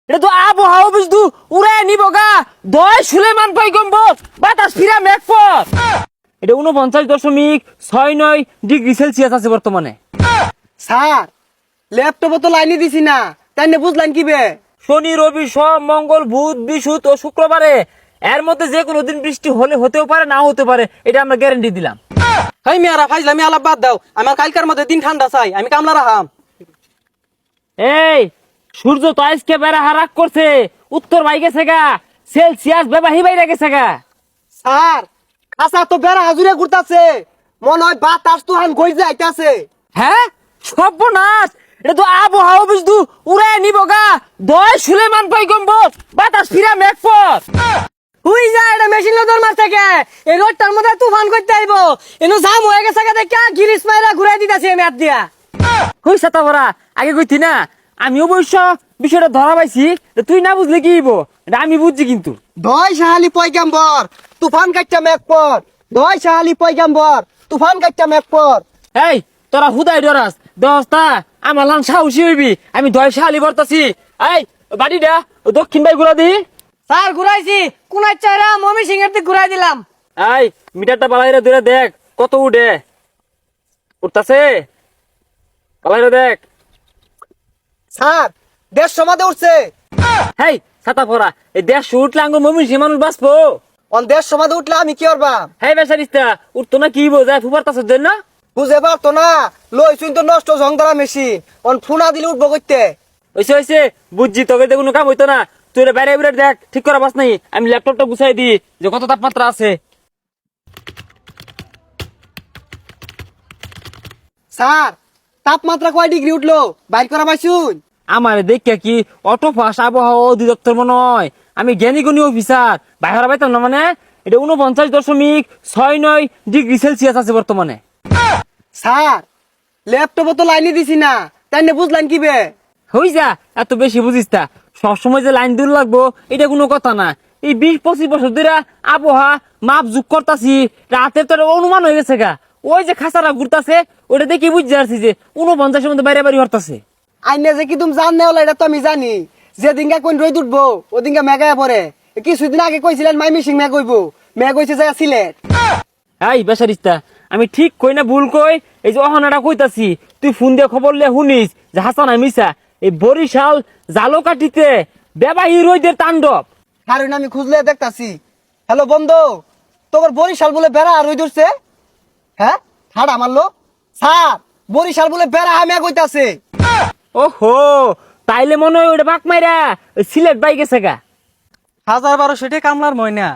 এটা তো আবহাওয়া বুঝদু উড়ে নিব গা 10 সুলেমান পয়গম্বর বাতাস ফিরা মেঘপথ। এটা 49.69 ডিগ্রি সেলসিয়াস আছে বর্তমানে। স্যার ল্যাপটপে তো লাইনই দিছি না, তাই না বুঝলেন কি বে? শনি রবি সোম মঙ্গল বুধ বৃহস্পতি ও শুক্রবারে এর মধ্যে যে কোনো দিন বৃষ্টি হলে হতেও পারে নাও হতে পারে, এটা আমরা গ্যারান্টি দিলাম। হাই মিয়ারা ফাইজলামি আলাপ বাদ দাও, আমার কালকার মধ্যে দিন ঠান্ডা চাই, আমি কামলা রাখাম। এই সূর্য তো আজকে বেড়া হারাক করছে, উত্তর বাই গেছে গা, সেলসিয়াস বেবাহি বাইরে গেছে গা। স্যার আচ্ছা তো বেড়া হাজুরে ঘুরতাছে, মনে হয় বাতাস তুহান গই যাইতাছে। হ্যাঁ সর্বনাশ, এটা তো আবহাওয়া বুঝদু উড়ে নিব গা 10 সুলেমান পয়গম্বর বাতাস ফিরা মেঘপথ। হুই যা, এটা মেশিন লোডার মার থেকে এই রোডটার মধ্যে তুফান করতে আইবো, এনো জাম হয়ে গেছে গা, দেখে গিরিশ মাইরা ঘুরাই দিতাছে আমি হাত দিয়া। হই ছাতা ভরা আগে কইতি না, আমি অবশ্য বিষয়টা ধরা পাইছি, তুই না বুঝলে কি হইব, এটা আমি বুঝছি কিন্তু। দয় সাহালি পয়গাম্বর তুফান কাটটা মেঘ পর, দয় সাহালি পয়গাম্বর তুফান কাটটা মেঘ পর। এই তোরা হুদাই ডরাস দস্তা আমার লান সাহসী হইবি, আমি 10 সালি বর্তাছি। এই বাড়িটা দক্ষিণ বাই ঘুরা দি। স্যার ঘুরাইছি, কোন চাইরা মমি সিং এর দিক ঘুরাই দিলাম। এই মিটারটা বালাইরে ধরে দেখ কত উঠে উঠতাছে, বালাইরে দেখ। স্যার 150 মাদে উঠছে। হেই ছাতা ভরা এই 150 উঠলে আঙ্গুর মমিন সে মানুষ বাঁচবো। অন 150 মাদে উঠলে আমি কি করবা? হেই বেসারিস্তা উঠতো না কি বোঝায় ফুপারতাছে জন্য বুঝে পারতো না, লই শুন তো নষ্ট ঝংদারা মেশিন, অন ফোনা দিলে উঠবো করতে। হইছে বুঝছি, তোকে তো কোনো কাম হইতো না। তুই এটা বাইরে বাইরে দেখ ঠিক করা বাস নাই, আমি ল্যাপটপটা গুছাই দিই যে কত তাপমাত্রা আছে। স্যার তাপমাত্রা কয় ডিগ্রি উঠলো বাইর করা পাইছুন? আমার দেখে কি অটো ফাঁস আবহাওয়া অধিদপ্তর মনে হয়, আমি জ্ঞানী গুণী অফিসার বাইরে পাইতাম না। মানে এটা 49.69 ডিগ্রি সেলসিয়াস আছে বর্তমানে। স্যার ল্যাপটপে তো লাইনই দিছি না, তাই না বুঝলেন কি বে? হই যা এত বেশি বুঝিস তা, সবসময় যে লাইন দূর লাগবো এটা কোনো কথা না। এই 20-25 বছর ধরে আবহাওয়া মাপ যুগ করতাছি, রাতের তো অনুমান হয়ে গেছে গা। ওই যে খাসারা ঘুরতাছে ওটা দেখে বুঝতে পারছি যে 49-এর মধ্যে বাইরে বাইরে হরতাছে। আইনে যে কি তুমি জান নেওয়া এটা তো আমি জানি, যেদিনকা কোন রই উঠবো ওদিনকা মেঘায় পরে। কিছুদিন আগে কইছিলেন মাই মিশিং মেঘ হইব, মেঘ হইছে যায় সিলেট। এই বেসারিস্তা আমি ঠিক কই না ভুল কই? এই যে অহনাটা কইতাছি, তুই ফোন দিয়ে খবর লে শুনিস যে হাসান মিসা এই বরিশাল জালকাঠিতে বেবাহি রইদের তাণ্ডব। কারণ আমি খুঁজলে দেখতাছি। হ্যালো বন্ধু, তোমার বরিশাল বলে বেড়া রই ধরছে? হ্যাঁ ঠাডা মারলো। স্যার বরিশাল বলে বেড়া মেঘ হইতাছে। ওহো তাইলে মনে হয় ওটা বাক মাইরা ওই সিলেট বাই গেছে গা। 1200 টাকা কামলার ময়না,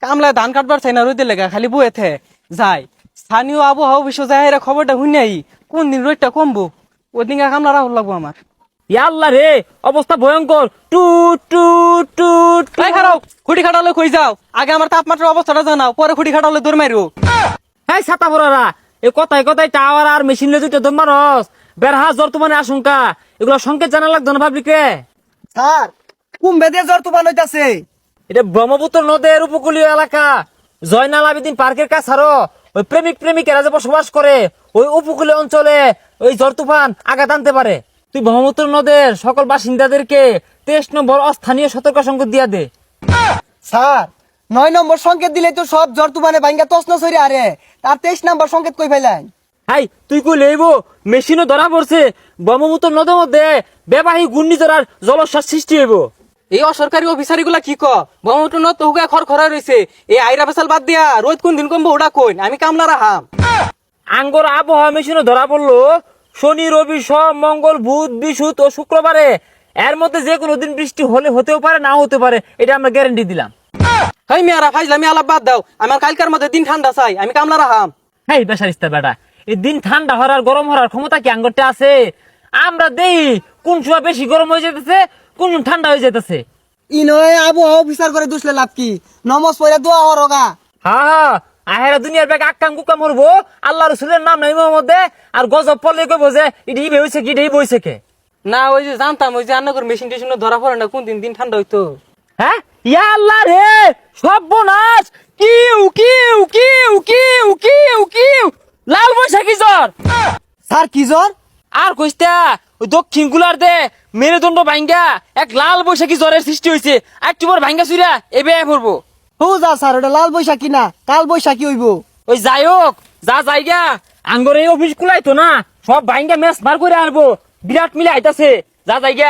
কামলায় ধান কাটবার চাই না রোদে লেগা খালি বুয়েতে যাই। স্থানীয় আবহাওয়া অফিসে যাই এরা খবরটা শুনাই কোন দিন রোদটা কমবো, ওই দিন কামলা রাহুল লাগবো আমার। ইয়াল্লা রে অবস্থা ভয়ঙ্কর। টু টু টু টু। এই খারাও খুঁটি খাটালে কই যাও, আগে আমার তাপমাত্রার অবস্থাটা জানাও, পরে খুঁটি খাটালে দৌড় মারো। হ্যাঁ ছাতা পড়ারা এই কথায় কথায় টাওয়ার আর মেশিন লে দুইটা দম মারস, বেরহা জ্বর তোমার আশঙ্কা, এগুলো সংকেত জানা লাগতো না পাবলিকে। স্যার কুম্ভে দিয়ে জ্বর তুফান হইতাছে। এটা ব্রহ্মপুত্র নদের উপকূলীয় এলাকা, জয়নাল আবেদিন পার্কের কাছাড়ো ওই প্রেমিক প্রেমিকেরা যে বসবাস করে ওই উপকূলীয় অঞ্চলে ওই ঝড় তুফান আঘাত আনতে পারে। তুই ব্রহ্মপুত্র নদের সকল বাসিন্দাদেরকে 23 নম্বর অস্থানীয় সতর্ক সংকেত দিয়া দে। স্যার 9 নম্বর সংকেত দিলে তো সব জ্বর তুফানে ভাঙ্গা তছনছ হইরে আরে, তার 23 নম্বর সংকেত কই পাইলেন? হাই তুই কই লইব মেশিনও ধরা পড়ছে, ব্রহ্মপুত্র নদের মধ্যে বেবাহী ঘূর্ণিঝড় জলশ্বাস সৃষ্টি হইব। এই অসরকারি অফিসার গুলা কি ব্রহ্মপুত্র নদ তো হুগা খর খরা রয়েছে, এই আইরা পেশাল বাদ দিয়া রোদ কোন দিন কমবো ওটা কইন, আমি কামলা রাহাম। আঙ্গর আবহাওয়া মেশিনও ধরা পড়লো শনি রবি সোম মঙ্গল বুধ বৃহস্পতি ও শুক্রবারে এর মধ্যে যে কোনো দিন বৃষ্টি হলে হতেও পারে নাও হতে পারে, এটা আমরা গ্যারান্টি দিলাম। হাই মিয়ারা ফাইজলামি আলাপ বাদ দাও, আমার কালকার মধ্যে দিন ঠান্ডা চাই, আমি কামলা রাহাম। হেই বেসারিস্তা বেটা, এই দিন ঠান্ডা হওয়ার গরম হওয়ার ক্ষমতা কি আঙ্গরটা আছে? আমরা দেই কোন সময় বেশি গরম হয়ে যেতেছে কোন সময় ঠান্ডা হয়ে যেতেছে। ই নয় আবহাওয়া অফিসার করে দুসলে লাভ কি? নমস পয়রা দোয়া হরগা। হ্যাঁ আহেরা দুনিয়ার ব্যাগ আক্কাম কুকাম মরবো, আল্লাহ রসুলের নাম নাই মধ্যে আর গজব পড়লে কইব যে এটি হয়েছে কি এটাই বইছে কে। না ওই যে জানতাম ওই যে আন্নাগর মেশিন টেশিন ধরা পড়ে না কোন দিন দিন ঠান্ডা হইতো। হ্যাঁ ইয়া আল্লাহ রে সর্বনাশ, কিউ কিউ কিউ কিউ কিউ কিউ লাল বৈশাখী জ্বর। স্যার কি জ্বর? আর কইস্তা ওই দক্ষিণ গুলার দে মেরুদণ্ড ভাঙ্গা এক লাল বৈশাখী জ্বরের সৃষ্টি হয়েছে একটু পর ভাঙ্গা চুরা এবে পড়বো। হু যা স্যার ওটা লাল বৈশাখী না কাল বৈশাখী হইব। ওই যাই হোক যা জায়গা আঙ্গর এই অফিস কুলাই তো না সব ভাঙ্গা ম্যাচ বার করে আনবো বিরাট মিলে আইতাছে যা জায়গা।